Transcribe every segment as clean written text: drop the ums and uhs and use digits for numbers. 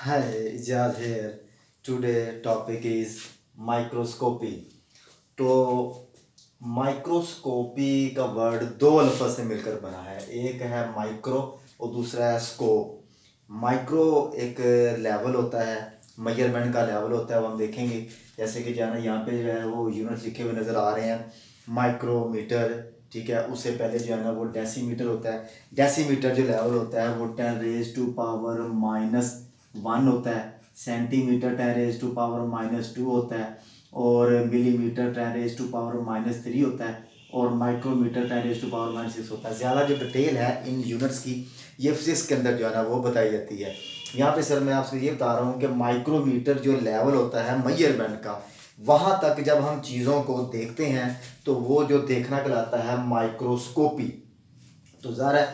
Hi, Ijaz here. Today topic is microscopy. तो microscopy का word दो लफ्ज़ से मिलकर बना है। एक है माइक्रो और दूसरा है स्कोप। माइक्रो एक लेवल होता है, मेजरमेंट का लेवल होता है, वो हम देखेंगे। जैसे कि जाना यहाँ पे जो है वो यूनिट्स लिखे हुए नज़र आ रहे हैं। माइक्रोमीटर, ठीक है। उससे पहले जो है ना वो डेसीमीटर होता है। डेसीमीटर जो लेवल होता है वो 10⁻⁻1 होता है। सेंटीमीटर 10⁻⁻2 होता है। और मिलीमीटर 10⁻⁻3 होता है। और माइक्रोमीटर 10⁻⁻6 होता है। ज़्यादा जो डिटेल है इन यूनिट्स की ये फिजिक्स के अंदर जो है ना वो बताई जाती है। यहाँ पे सर मैं आपसे ये बता रहा हूँ कि माइक्रोमीटर जो लेवल होता है मेजरमेंट का, वहाँ तक जब हम चीज़ों को देखते हैं तो वो जो देखना कहलाता है माइक्रोस्कोपी। तो ज़रा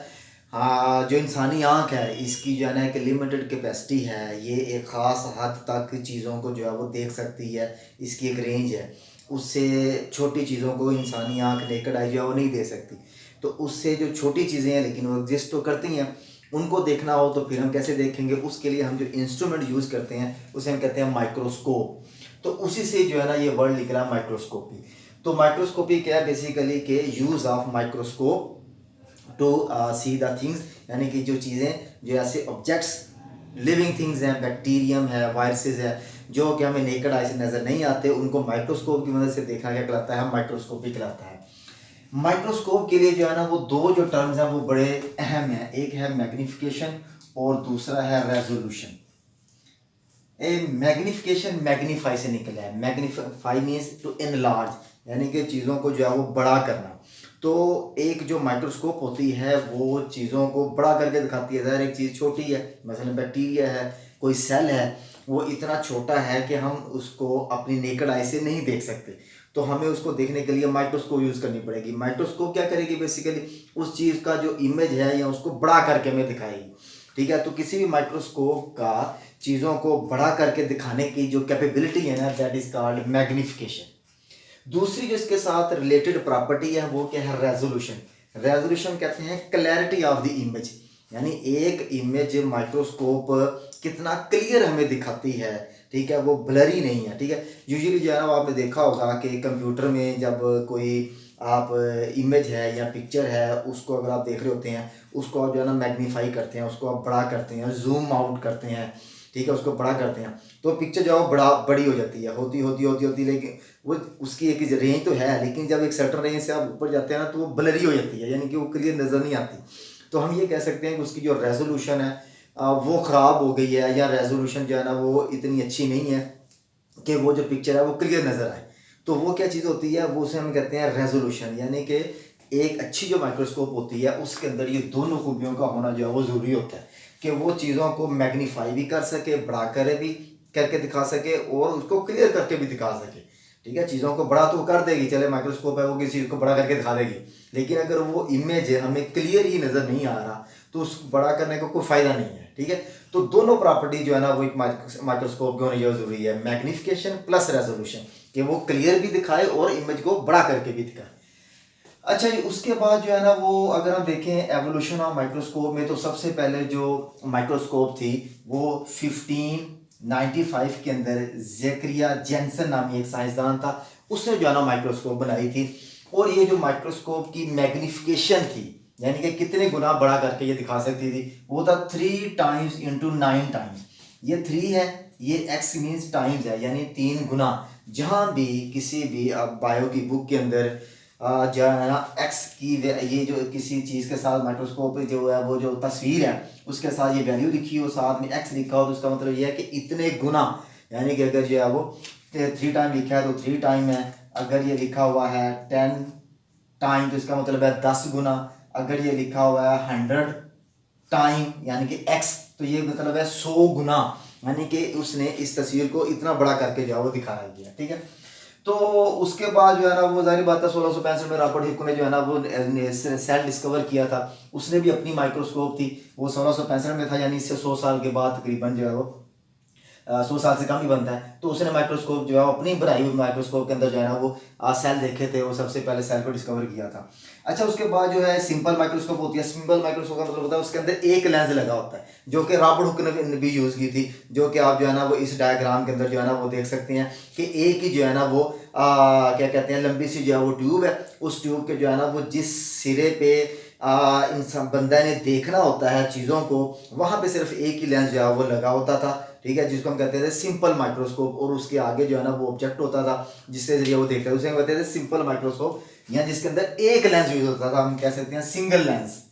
हाँ, जो इंसानी आँख है इसकी जो है ना एक लिमिटेड कैपेसिटी है। ये एक ख़ास हद तक चीज़ों को जो है वो देख सकती है। इसकी एक रेंज है। उससे छोटी चीज़ों को इंसानी आँख नेकेड आई जो है वो नहीं देख सकती। तो उससे जो छोटी चीज़ें हैं लेकिन वो एग्जिस्ट तो करती हैं, उनको देखना हो तो फिर हम कैसे देखेंगे? उसके लिए हम जो इंस्ट्रूमेंट यूज़ करते हैं उसे हम कहते हैं माइक्रोस्कोप। तो उसी से जो है ना ये वर्ड निकला माइक्रोस्कोपी। तो माइक्रोस्कोपी क्या है? बेसिकली के use of microscope to see the things, यानी कि जो चीज़ें जो ऐसे ऑब्जेक्ट्स लिविंग थिंग्स हैं, बैक्टीरियम है, वायरसेस है, जो कि हमें नेकड आई से नज़र नहीं आते, उनको माइक्रोस्कोप की मदद से देखना क्या कहलाता है? माइक्रोस्कोपी कहलाता है। माइक्रोस्कोप के लिए जो है ना वो दो जो टर्म्स हैं वो बड़े अहम हैं। एक है मैग्निफिकेशन और दूसरा है रेजोल्यूशन। ए मैग्निफिकेशन मैग्नीफाई से निकला है। मैग्नीफाई मीन्स टू एनलार्ज, यानी कि चीज़ों को जो है वो बड़ा करना। तो एक जो माइक्रोस्कोप होती है वो चीज़ों को बड़ा करके दिखाती है। ज़ाहिर एक चीज़ छोटी है, मसलन बैक्टीरिया है, कोई सेल है, वो इतना छोटा है कि हम उसको अपनी नेकड आई से नहीं देख सकते। तो हमें उसको देखने के लिए माइक्रोस्कोप यूज़ करनी पड़ेगी। माइक्रोस्कोप क्या करेगी? बेसिकली उस चीज़ का जो इमेज है या उसको बड़ा करके हमें दिखाएगी। ठीक है। तो किसी भी माइक्रोस्कोप का चीज़ों को बड़ा करके दिखाने की जो कैपेबिलिटी है ना, दैट इज कॉल्ड मैग्निफिकेशन। दूसरी जो इसके साथ रिलेटेड प्रॉपर्टी है वो क्या है? रेजोल्यूशन। रेजोल्यूशन कहते हैं क्लैरिटी ऑफ द इमेज, यानी एक इमेज माइक्रोस्कोप कितना क्लियर हमें दिखाती है। ठीक है, वो ब्लरी नहीं है। ठीक है। यूजुअली जो है ना आपने देखा होगा कि कंप्यूटर में जब कोई आप इमेज है या पिक्चर है उसको अगर आप देख रहे होते हैं, उसको आप जो है ना मैग्नीफाई करते हैं, उसको आप बड़ा करते हैं, जूम आउट करते हैं। ठीक है, उसको बड़ा करते हैं तो पिक्चर जो है वो बड़ी हो जाती है, होती लेकिन वो उसकी एक रेंज तो है, लेकिन जब एक सर्टन रेंज से आप ऊपर जाते हैं ना तो वो ब्लरी हो जाती है, यानी कि वो क्लियर नज़र नहीं आती। तो हम ये कह सकते हैं कि उसकी जो रेजोल्यूशन है वो ख़राब हो गई है, या रेजोल्यूशन जो है ना वो इतनी अच्छी नहीं है कि वो जो पिक्चर है वो क्लियर नज़र आए। तो वो क्या चीज़ होती है? वो उसे हम कहते हैं रेजोल्यूशन। यानी कि एक अच्छी जो माइक्रोस्कोप होती है उसके अंदर ये दोनों खूबियों का होना जो है वो ज़रूरी होता है कि वो चीज़ों को मैग्नीफाई भी कर सके, बड़ा करे भी करके दिखा सके और उसको क्लियर करके भी दिखा सके। ठीक है, चीज़ों को बड़ा तो कर देगी, चले माइक्रोस्कोप है वो किसी चीज़ को बड़ा करके दिखा देगी, लेकिन अगर वो इमेज है हमें क्लियर ही नज़र नहीं आ रहा तो उस बड़ा करने का कोई फ़ायदा नहीं है। ठीक है। तो दोनों प्रॉपर्टी जो है ना वो एक माइक्रोस्कोप की होनी जरूरी है, मैग्निफिकेशन प्लस रेजोल्यूशन, कि वो क्लियर भी दिखाए और इमेज को बड़ा करके भी दिखाए। अच्छा जी, उसके बाद जो है ना वो अगर हम देखें एवोल्यूशन ऑफ माइक्रोस्कोप में, तो सबसे पहले जो माइक्रोस्कोप थी वो 1595 के अंदर ज़ेकरिया जेनसन नामी एक साइंसदान था, उसने जो है ना माइक्रोस्कोप बनाई थी। और ये जो माइक्रोस्कोप की मैग्निफिकेशन थी, यानी कि कितने गुना बड़ा करके ये दिखा सकती थी, वो था 3 टाइम्स × 9 टाइम्स। ये 3 है, ये एक्स मीन्स टाइम्स है, यानी 3 गुना। जहाँ भी किसी भी बायो की बुक के अंदर जो है ना एक्स की ये जो किसी चीज़ के साथ माइक्रोस्कोप जो है वो जो तस्वीर है उसके साथ ये वैल्यू लिखी हो, साथ में एक्स लिखा हो, तो उसका मतलब ये है कि इतने गुना। यानी कि अगर जो है वो 3 टाइम लिखा है तो 3 टाइम है। अगर ये लिखा हुआ है 10 टाइम तो इसका मतलब है 10 गुना। अगर ये लिखा हुआ है 100 टाइम यानी कि एक्स, तो ये मतलब है 100 गुना। यानी कि उसने इस तस्वीर को इतना बड़ा करके जो है वो दिखाया गया। ठीक है। तो उसके बाद जो है ना वो जाहिर बात है 1665 में रॉबर्ट हिक ने जो है ना वो सेल डिस्कवर किया था। उसने भी अपनी माइक्रोस्कोप थी, वो 1665 में था, यानी इससे 100 साल के बाद तकरीबन जो है वो 100 साल से कम ही बनता है। तो उसने माइक्रोस्कोप जो है अपनी बनाई हुई माइक्रोस्कोप के अंदर जो है ना वो सेल देखे थे, वो सबसे पहले सेल को डिस्कवर किया था। अच्छा, उसके बाद जो है सिंपल माइक्रोस्कोप होती है। सिंपल माइक्रोस्कोप का मतलब होता है उसके अंदर एक लेंस लगा होता है, जो कि रॉबर्ट हुक ने भी यूज़ की थी, जो कि आप जो है ना वो इस डायग्राम के अंदर जो है ना वो देख सकते हैं कि एक ही जो है ना वो क्या कहते हैं लंबी सी जो है वो ट्यूब है। उस ट्यूब के जो है ना वो जिस सिरे पे इंसान बंदा ने देखना होता है चीज़ों को, वहाँ पे सिर्फ एक ही लेंस जो है वो लगा होता था, ठीक है, जिसको हम कहते थे सिंपल माइक्रोस्कोप। और उसके आगे जो है ना वो ऑब्जेक्ट होता था जिसके जरिए वो देखता है, उसे हम कहते थे सिंपल माइक्रोस्कोप, या जिसके अंदर एक लेंस यूज होता था, हम कह सकते हैं सिंगल लेंस,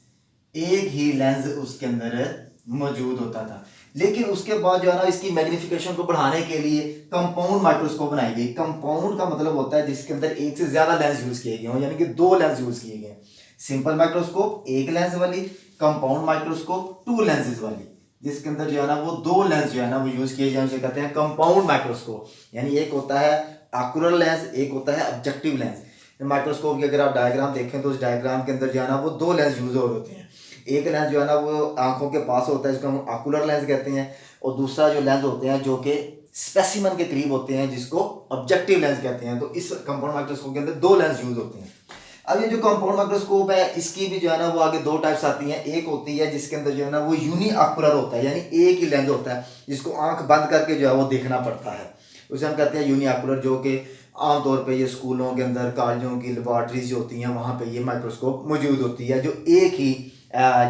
एक ही लेंस उसके अंदर मौजूद होता था। लेकिन उसके बाद जो है ना इसकी मैग्निफिकेशन को बढ़ाने के लिए कंपाउंड माइक्रोस्कोप बनाई गई। कंपाउंड का मतलब होता है जिसके अंदर एक से ज्यादा लेंस यूज किए गए हों, यानी कि 2 लेंस यूज किए गए। सिंपल माइक्रोस्कोप एक लेंस वाली, कंपाउंड माइक्रोस्कोप 2 लेंसेज वाली, जिसके अंदर जो है ना वो 2 लेंस जो है ना वो यूज किए जाए, उसे कहते हैं कंपाउंड माइक्रोस्कोप। यानी एक होता है आकुलर लेंस, एक होता है ऑब्जेक्टिव लेंस। माइक्रोस्कोप की अगर आप डायग्राम देखें तो उस डायग्राम के अंदर जो है ना वो 2 लेंस यूज हो होते हैं। एक लेंस जो है ना वो आंखों के पास होता है, जिसको हम आकुलर लेंस कहते हैं, और दूसरा जो लेंस होते हैं जो कि स्पेसिमन के करीब होते हैं, जिसको ऑब्जेक्टिव लेंस कहते हैं। तो इस कंपाउंड माइक्रोस्कोप के अंदर 2 लेंस यूज होते हैं। अब ये जो कंपाउंड माइक्रोस्कोप है इसकी भी जो है ना वो आगे 2 टाइप्स आती हैं। एक होती है जिसके अंदर जो है ना वो यूनी आकुलर होता है, यानी एक ही लेंस होता है जिसको आंख बंद करके जो है वो देखना पड़ता है, उसे हम कहते हैं यूनी आकुलर, जो कि आमतौर पे ये स्कूलों के अंदर, कॉलेजों की लेबॉर्ट्रीज जो होती हैं वहाँ पे ये माइक्रोस्कोप मौजूद होती है, जो एक ही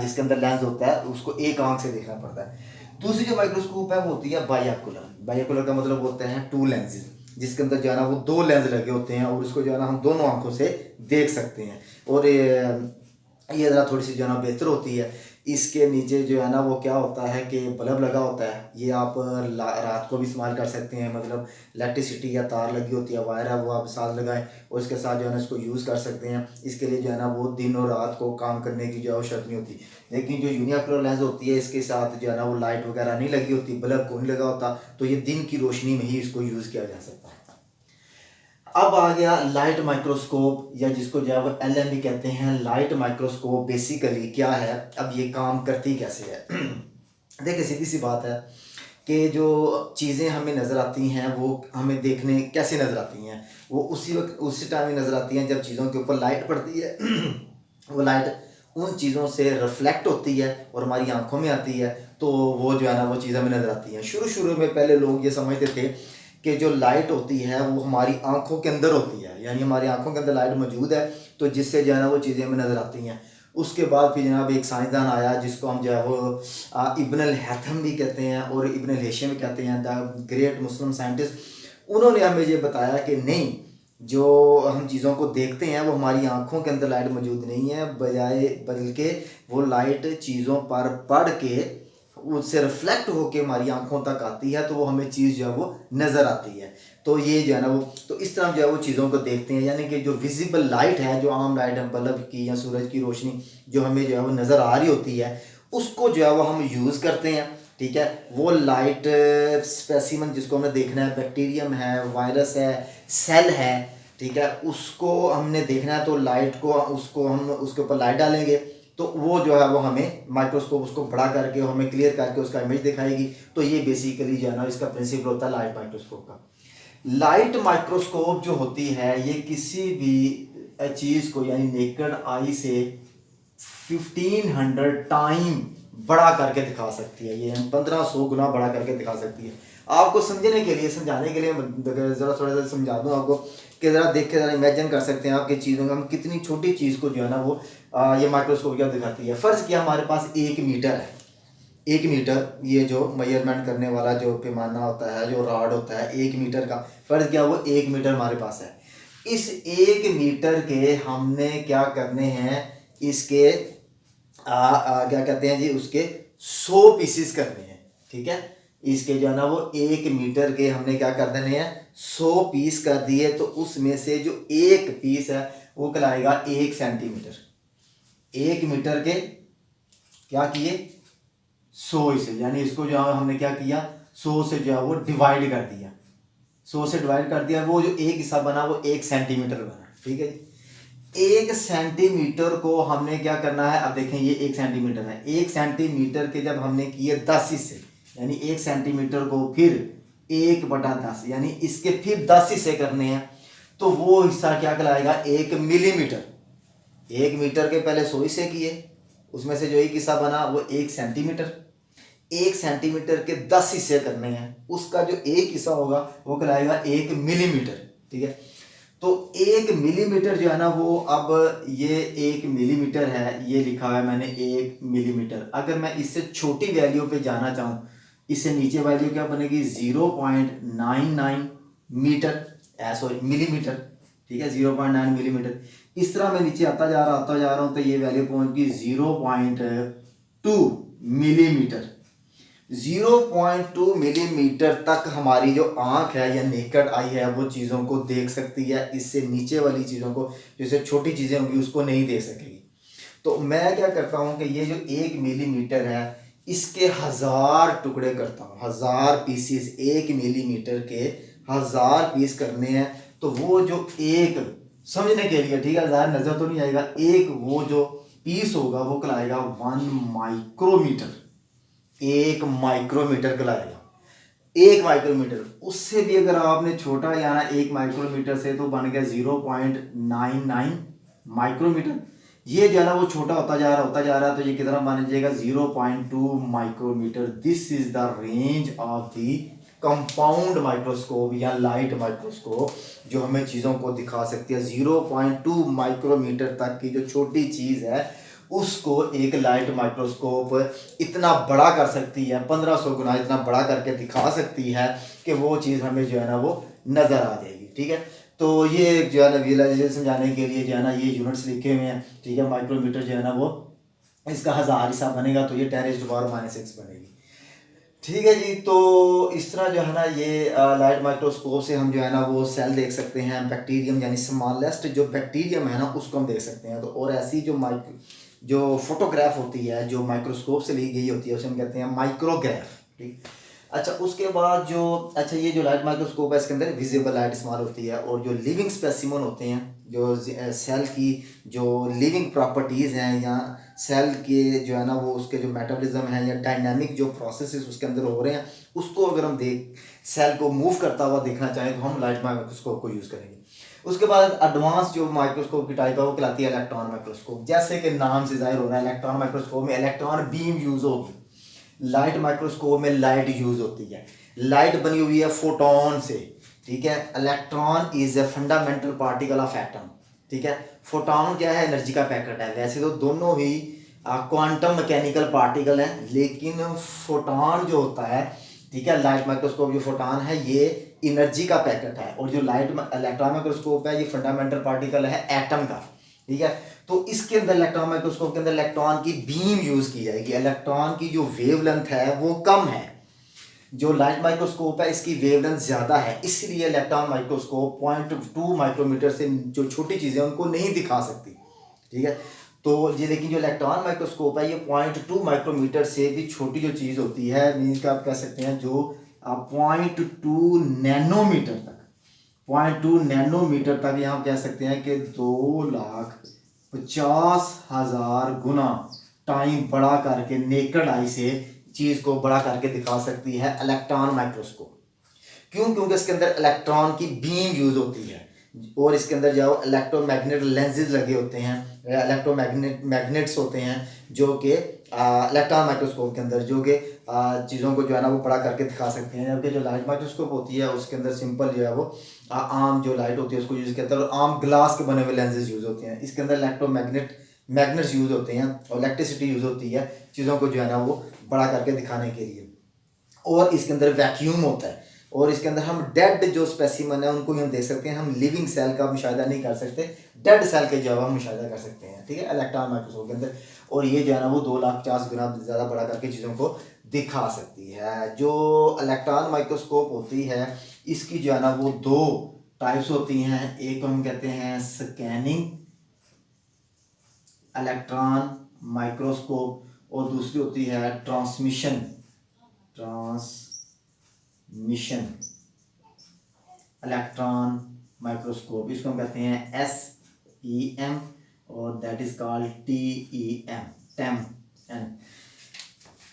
जिसके अंदर लेंस होता है उसको एक आंख से देखना पड़ता है। दूसरी जो माइक्रोस्कोप है वो होती है बाइआकुलर। बाइआकुलर का मतलब होता है 2 लेंसेज, जिसके अंदर जो है ना वो 2 लेंस लगे होते हैं और उसको जो है ना हम दोनों आंखों से देख सकते हैं। और ये ज़रा थोड़ी सी जो है ना बेहतर होती है। इसके नीचे जो है ना वो क्या होता है कि बल्ब लगा होता है, ये आप रात को भी इस्तेमाल कर सकते हैं, मतलब इलेक्ट्रिसिटी या तार लगी होती है, वायर है, वो आप साथ लगाएं और इसके साथ जो है ना इसको यूज़ कर सकते हैं। इसके लिए जो है ना वो दिन और रात को काम करने की जो है वो शर्त नहीं होती। लेकिन जो यूनिआकुलर लेंस होती है इसके साथ जो है ना वो लाइट वगैरह नहीं लगी होती, बल्ब को नहीं लगा होता, तो ये दिन की रोशनी में ही इसको यूज़ किया जा सकता है। अब आ गया लाइट माइक्रोस्कोप, या जिसको जो है वो LME कहते हैं। लाइट माइक्रोस्कोप बेसिकली क्या है, अब ये काम करती कैसे है देखिए, सीधी सी बात है कि जो चीज़ें हमें नज़र आती हैं वो हमें देखने कैसे नज़र आती हैं, वो उसी वक्त उसी टाइम ही नज़र आती हैं जब चीज़ों के ऊपर लाइट पड़ती है वो लाइट उन चीज़ों से रिफ्लेक्ट होती है और हमारी आंखों में आती है, तो वो जो है ना वो चीज़ हमें नज़र आती हैं। शुरू में पहले लोग ये समझते थे कि जो लाइट होती है वो हमारी आंखों के अंदर होती है, यानी हमारी आंखों के अंदर लाइट मौजूद है, तो जिससे जो है ना वो चीज़ें हमें नज़र आती हैं। उसके बाद फिर जनाब एक साइंसदान आया जिसको हम जो है वो इब्न अल हैथम भी कहते हैं और इब्न अल हेशम भी कहते हैं, द ग्रेट मुस्लिम साइंटिस्ट। उन्होंने हमें ये बताया कि नहीं, जो हम चीज़ों को देखते हैं वो हमारी आंखों के अंदर लाइट मौजूद नहीं है, बल्कि वो लाइट चीज़ों पर पड़ के उससे रिफ्लेक्ट होके हमारी आंखों तक आती है, तो वो हमें चीज़ जो है वो नज़र आती है। तो ये जो है ना वो, तो इस तरह जो है वो चीज़ों को देखते हैं, यानी कि जो विजिबल लाइट है, जो आम लाइट है बल्ब की या सूरज की रोशनी जो हमें जो है वो नज़र आ रही होती है, उसको जो है वो हम यूज़ करते हैं, ठीक है। वो लाइट स्पेसिमन जिसको हमने देखना है, बैक्टीरियम है, वायरस है, सेल है, ठीक है, उसको हमने देखना है, तो लाइट को उसको हम उसके ऊपर लाइट डालेंगे तो वो जो है वो हमें माइक्रोस्कोप उसको बड़ा करके हमें क्लियर करके उसका इमेज दिखाएगी। तो ये बेसिकली जो है ना इसका प्रिंसिपल होता है लाइट माइक्रोस्कोप का। लाइट माइक्रोस्कोप जो होती है ये किसी भी चीज़ को यानी नेकेड आई से 1500 टाइम बड़ा करके दिखा सकती है, ये 1500 गुना बड़ा करके दिखा सकती है। आपको समझने के लिए, समझाने के लिए ज़रा थोड़ा सा समझा दूँ आपको कि ज़रा देख के ज़रा इमेजिन कर सकते हैं आप कि चीज़ों का हम कितनी छोटी चीज़ को जो है ना वो ये माइक्रोस्कोप क्या दिखाती है। फ़र्ज़ किया हमारे पास 1 मीटर है, 1 मीटर, ये जो मेजरमेंट करने वाला जो पैमाना होता है, जो रॉड होता है 1 मीटर का, फ़र्ज़ किया वो 1 मीटर हमारे पास है। इस 1 मीटर के हमने क्या करने हैं, इसके क्या कहते हैं जी, उसके 100 पीसीस करने हैं, ठीक है। इसके जो है ना वो 1 मीटर के हमने क्या कर देने हैं, 100 पीस कर दिए, तो उसमें से जो 1 पीस है वो कहलाएगा 1 सेंटीमीटर। 1 मीटर के क्या किए, 100 से, यानी इसको जो है हमने क्या किया, 100 से जो है वो डिवाइड कर दिया, 100 से डिवाइड कर दिया, वो जो एक हिस्सा बना वो 1 सेंटीमीटर बना, ठीक है जी। 1 सेंटीमीटर को हमने क्या करना है, अब देखें ये 1 सेंटीमीटर है, 1 सेंटीमीटर के जब हमने किए 10 हिस्से, यानी 1 सेंटीमीटर को फिर 1/10 यानी इसके फिर 10 हिस्से करने हैं, तो वो हिस्सा क्या कहलाएगा, 1 मिलीमीटर। 1 मीटर के पहले 100 हिस्से किए, उसमें से जो एक हिस्सा बना वो 1 सेंटीमीटर। 1 सेंटीमीटर के 10 हिस्से करने हैं, उसका जो एक हिस्सा होगा वो कहलाएगा 1 मिलीमीटर। ठीक है, तो 1 मिलीमीटर जो है ना वो, अब ये 1 मिलीमीटर है, ये लिखा हुआ है मैंने 1 मिलीमीटर। अगर मैं इससे छोटी वैल्यू पे जाना चाहूँ, इससे नीचे वैल्यू क्या बनेगी, 0.99 मीटर, सॉरी मिलीमीटर। ठीक है, 0.9 मिलीमीटर। इस तरह मैं नीचे आता जा रहा हूँ, तो ये वैल्यू पहुंच गई 0.2 मिलीमीटर। 0.2 मिलीमीटर तक हमारी जो आंख है या नेकेड आई है वो चीज़ों को देख सकती है। इससे नीचे वाली चीज़ों को, जैसे छोटी चीज़ें होंगी उसको नहीं देख सकेगी। तो मैं क्या करता हूँ कि ये जो 1 मिलीमीटर है इसके 1000 टुकड़े करता हूँ, 1000 पीसीस। 1 मिलीमीटर के 1000 पीस करने हैं, तो वो जो एक, समझने के लिए, ठीक है, ज़्यादा नजर तो नहीं आएगा, एक वो जो पीस होगा वो कहलाएगा 1 माइक्रोमीटर। 1 माइक्रोमीटर कहलाएगा, 1 माइक्रोमीटर। उससे भी अगर आपने छोटा जाना 1 माइक्रोमीटर से, तो बन गया 0.99 माइक्रोमीटर। ये जो है ना वो छोटा होता जा रहा है, तो ये कितना बन जाएगा, 0.2 micrometre. This is the range of the compound microscope या लाइट माइक्रोस्कोप, जो हमें चीज़ों को दिखा सकती है। 0.2 माइक्रोमीटर तक की जो छोटी चीज़ है उसको एक लाइट माइक्रोस्कोप इतना बड़ा कर सकती है, 1500 गुना इतना बड़ा करके दिखा सकती है कि वो चीज़ हमें जो है ना वो नज़र आ जाएगी। ठीक है, तो ये जो है ना विजुअलाइजेशन समझाने के लिए जो है ना ये यूनिट्स लिखे हुए हैं। ठीक है, माइक्रोमीटर जो है ना वो, इसका 1000 हिस्सा बनेगा तो ये 10⁻⁻⁶ बनेगी। ठीक है जी, तो इस तरह जो है ना ये लाइट माइक्रोस्कोप से हम जो है ना वो सेल देख सकते हैं, बैक्टीरियम यानी स्मॉलेस्ट जो बैक्टीरियम है ना उसको हम देख सकते हैं। तो और ऐसी जो फोटोग्राफ होती है जो माइक्रोस्कोप से ली गई होती है उसे हम कहते हैं माइक्रोग्राफ। ठीक, अच्छा उसके बाद जो, अच्छा ये जो लाइट माइक्रोस्कोप है इसके अंदर विजिबल लाइट इस्तेमाल होती है, और जो लिविंग स्पेसिमन होते हैं, जो सेल की जो लिविंग प्रॉपर्टीज़ हैं या सेल के जो है ना वो उसके जो मेटाबॉलिज्म है या डायनामिक जो प्रोसेसेस उसके अंदर हो रहे हैं, उसको अगर हम सेल को मूव करता हुआ देखना चाहें तो हम लाइट माइक्रोस्कोप को यूज़ करेंगे। उसके बाद एडवांस जो माइक्रोस्कोप की टाइप है वो कहलाती है इलेक्ट्रॉन माइक्रोस्कोप। जैसे कि नाम से जाहिर हो रहा है, इलेक्ट्रॉन माइक्रोस्कोप में इलेक्ट्रॉन बीम यूज़ होगी, लाइट माइक्रोस्कोप में लाइट यूज़ होती है। लाइट बनी हुई है फोटोन से। ठीक है, electron is a fundamental particle of atom. ठीक है, फोटोन क्या है, एनर्जी का पैकेट है। वैसे तो दोनों ही क्वांटम मैकेनिकल पार्टिकल हैं, लेकिन फोटोन जो होता है, ठीक है, लाइट माइक्रोस्कोप जो फोटोन है ये एनर्जी का पैकेट है, और जो इलेक्ट्रॉन माइक्रोस्कोप है ये फंडामेंटल पार्टिकल है एटम का। ठीक है, तो इसके अंदर इलेक्ट्रॉन माइक्रोस्कोप के अंदर इलेक्ट्रॉन की बीम यूज की जाएगी। इलेक्ट्रॉन की जो वेवलेंथ है वो कम है, जो लाइट माइक्रोस्कोप है इसकी वेवलेंथ ज़्यादा है, इसलिए इलेक्ट्रॉन माइक्रोस्कोप 0.2 माइक्रोमीटर से जो छोटी चीज़ें उनको नहीं दिखा सकती। ठीक है, तो ये लेकिन जो इलेक्ट्रॉन माइक्रोस्कोप है ये 0.2 माइक्रोमीटर से भी छोटी जो चीज़ होती है, मीन्स का आप कह सकते हैं जो 0.2 नैनोमीटर तक, 0.2 नैनोमीटर तक यहाँ कह सकते हैं कि 2,50,000 गुना टाइम बड़ा करके नेकेड आई से चीज़ को बड़ा करके दिखा सकती है इलेक्ट्रॉन माइक्रोस्कोप। क्यों? क्योंकि इसके अंदर इलेक्ट्रॉन की बीम यूज होती है, और इसके अंदर जाओ इलेक्ट्रोमैग्नेट लेंसेज लगे होते हैं, मैग्नेट्स होते हैं जो कि इलेक्ट्रॉन माइक्रोस्कोप के अंदर जो कि चीज़ों को जो है ना वो बड़ा करके दिखा सकते हैं। जबकि जो लाइट माइक्रोस्कोप होती है उसके अंदर सिंपल जो है वो आम जो लाइट होती है उसको यूज़ करते हैं, और आम ग्लास के बने हुए लेंसेज यूज़ होते हैं। इसके अंदर मैग्नेट्स यूज़ होते हैं और इलेक्ट्रिसिटी यूज़ होती है चीज़ों को जो है ना वो बड़ा करके दिखाने के लिए। और इसके अंदर वैक्यूम होता है, और इसके अंदर हम डेड जो स्पेसिमन है उनको भी हम देख सकते हैं। हम लिविंग सेल का मुशाहिदा नहीं कर सकते, डेड सेल के जो है हम मुशाहिदा कर सकते हैं। ठीक है, इलेक्ट्रॉन माइक्रोस्कोप के अंदर, और ये जो है ना वो 2,50,000 गुना ज़्यादा बड़ा करके चीज़ों को दिखा सकती है। जो इलेक्ट्रॉन माइक्रोस्कोप होती है इसकी जो है ना वो 2 टाइप्स होती हैं। एक हम कहते हैं स्कैनिंग इलेक्ट्रॉन माइक्रोस्कोप, और दूसरी होती है ट्रांसमिशन इलेक्ट्रॉन माइक्रोस्कोप। इसको हम कहते हैं SEM, और that is called TEM।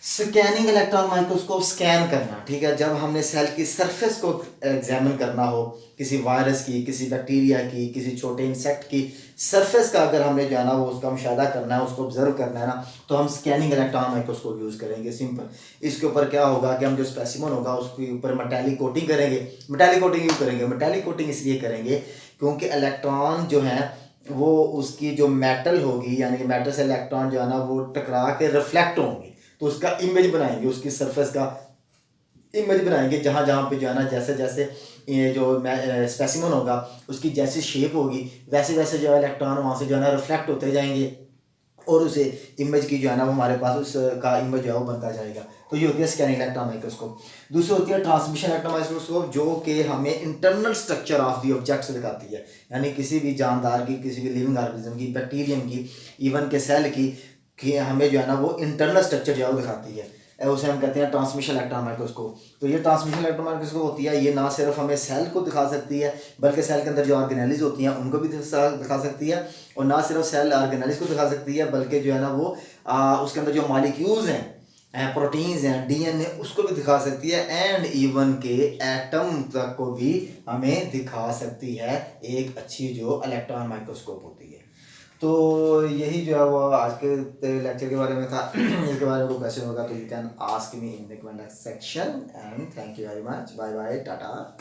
Scanning electron microscope scan करना, ठीक है। जब हमने सेल की सरफेस को एग्जामिन करना हो, किसी वायरस की, किसी बैक्टीरिया की, किसी छोटे इंसेक्ट की सरफेस का अगर हमने जो है ना वो उसका मुशाहिदा करना है, उसको ऑब्जर्व करना है ना, तो हम स्कैनिंग इलेक्ट्रॉन माइक्रोस्कोप यूज़ करेंगे। सिंपल। इसके ऊपर क्या होगा कि हम जो स्पेसिमन होगा उसके ऊपर मेटालिक कोटिंग करेंगे। मेटालिक कोटिंग यूज करेंगे, मेटालिक कोटिंग इसलिए करेंगे क्योंकि इलेक्ट्रॉन जो है वो उसकी जो मेटल होगी, यानी कि मेटल से इलेक्ट्रॉन जो है ना वो टकरा के रिफ्लेक्ट होंगे, तो उसका इमेज बनाएंगे, उसकी सरफेस का इमेज बनाएंगे। जहाँ जहाँ पे जो है ना जैसे जैसे ये जो स्पेसिमन होगा उसकी जैसी शेप होगी वैसे वैसे जो है इलेक्ट्रॉन वहाँ से जो है ना रिफ्लेक्ट होते जाएंगे और उसे इमेज की जो है ना वो हमारे पास उसका इमेज जो है वो बनता जाएगा। तो ये होती है स्कैनिंग इलेक्ट्रॉन माइक्रोस्कोप। दूसरी होती है ट्रांसमिशन इलेक्ट्रॉन माइक्रोस्कोप, जो कि हमें internal structure of the object दिखाती है, यानी किसी भी जानदार की, किसी भी लिविंग ऑर्गेनिज्म की, बैक्टीरियम की, इवन के सेल की, कि हमें जो है ना वो इंटरनल स्ट्रक्चर जो है वो दिखाती है। उसे हम कहते हैं ट्रांसमिशन इलेक्ट्रॉन माइक्रोस्कोप। तो ये ट्रांसमिशन इलेक्ट्रॉन माइक्रोस्कोप होती है, ये ना सिर्फ हमें सेल को दिखा सकती है बल्कि सेल के अंदर जो ऑर्गेनेलिज होती हैं उनको भी दिखा सकती है, और ना सिर्फ सेल ऑर्गेनेलिज को दिखा सकती है बल्कि जो है ना वो उसके अंदर जो मॉलिक्यूल्स हैं, प्रोटीन्स हैं, डीएनए, उसको भी दिखा सकती है, एंड इवन के एटम तक को भी हमें दिखा सकती है एक अच्छी जो इलेक्ट्रॉन माइक्रोस्कोप होती है। तो यही जो है वो आज के लेक्चर के बारे में था। इसके बारे में कोई क्वेश्चन होगा तो you can ask me in the comment section, and thank you very much, bye bye, Tata.